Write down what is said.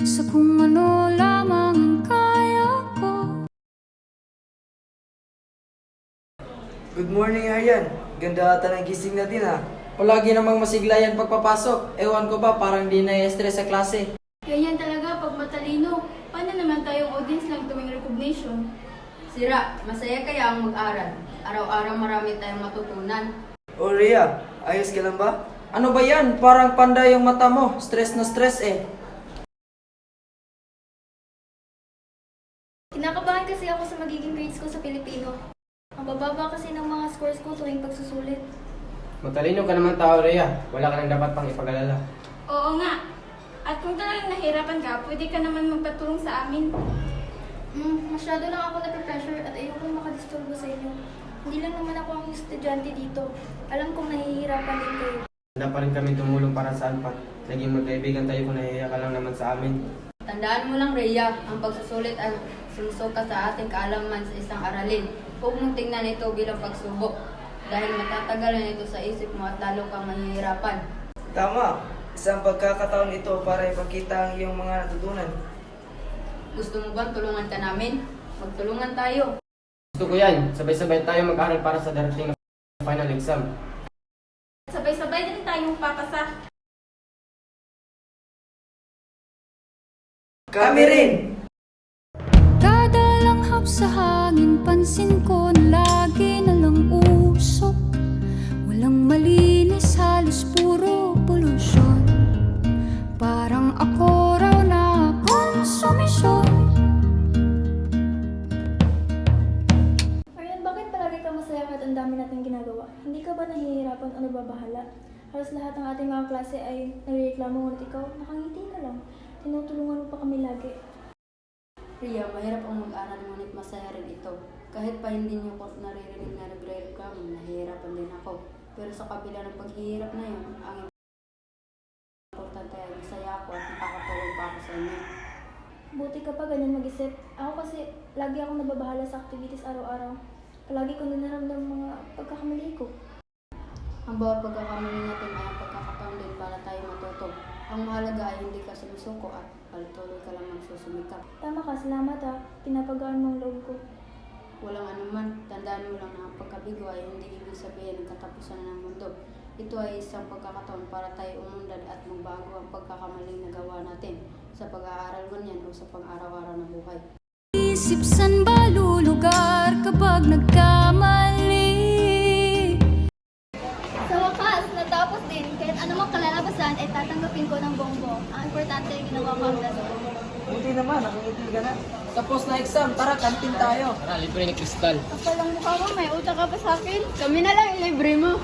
sa kung ano lamang ang kaya ko. Good morning, Aryan. Ganda ata ng gising natin, ha? Palagi namang masigla yan pagpapasok. Ewan ko ba, parang di na-stress sa klase. Ganyan talaga pag matalino. Paano naman tayong audience lang tuwing recognition? Sira, masaya kaya ang mag-aral. Araw-araw marami tayong matutunan. O, Rhea, ayos ka lang ba? Ano ba yan? Parang panda yung mata mo. Stress na stress eh. Kinakabahan kasi ako sa magiging grades ko sa Pilipino. Ang bababa kasi ng mga scores ko tuwing pagsusulit. Matalino ka naman tao, Rhea. Wala ka nang dapat pang ipag-alala. Oo nga. At kung talagang nahirapan ka, pwede ka naman magpatulong sa amin. Masyado lang ako nape-pressure at ayoko makadisturbo sa inyo. Hindi lang naman ako ang estudyante dito. Alam kong nahihirapan din kayo. Handa pa rin kami tumulong para sa ANPAT. Naging magkaibigan tayo kung nahihiya ka lang naman sa amin. Tandaan mo lang, Rhea, ang pagsusulit ay sumusuka sa ating kaalaman sa isang aralin. Huwag mong tingnan ito bilang pagsubok. Dahil matatagalan ito sa isip mo at lalo kang mahihirapan. Tama. Isang pagkakataon ito para ipakita ang iyong mga natutunan. Gusto mo bang tulungan ka namin? Magtulungan tayo. Gusto ko yan. Sabay-sabay tayo mag-aral para sa darating na final exam. Sabay-sabay din tayong papasa. Kami rin! Kada langhap sa hangin, pansin ko na lagi na lang usok. Walang malinis, halos puro polusyon. Parang ako raw na konsumisyon. Aryan, bakit palagi ka masaya at ang dami natin ginagawa? Hindi ka ba nahihirapan o nababahala? Halos lahat ng ating mga klase ay nagreklamo, ngunit ikaw, nakangiti ka lang. Tinutulungan mo pa kami lagi. Rhea, mahirap ang mag-aral ngunit masaya rin ito. Kahit pa hindi niyo ko naririnig na nagre-reklamo, nahihirapan din ako. Pero sa kabila ng paghihirap na yun, ang importante ay masaya ako at nakakatulong pa ako sa inyo. Buti ka pa ganyan mag-isip. Ako kasi, lagi akong nababahala sa activities araw-araw. Palagi ko nanaramdam mga pagkakamali ko. Ang bawat pagkakamali natin ay ang pagkakataon din para tayo matuto. Ang mahalaga ay hindi ka sumusuko at patuloy ka lang magsusumikap. Tama ka, salamat ha. Pinapagaan mo ang loob ko. Walang anuman, tandaan mo lang na ang pagkabigo ay hindi ibig sabihin ng katapusan ng mundo. Ito ay isang pagkakataon para tayo umunlad at magbago ang pagkakamaling nagawa natin sa pag-aaral man yan o sa pang-araw-araw na buhay. Isip san ba lulugar kapag nagkamali? Sa wakas, natapos din. Kahit anumang kalalabasan ay tatanggapin ko ng buong-buo. Ang importante ay ginawa ko ang best ko. Buti naman, nakangiti ka na. Tapos na exam, tara kantin tayo. Libre ni Crystal. Kapal ang mukha mo, may utang ka pa sa akin. Kami na lang ilibre mo.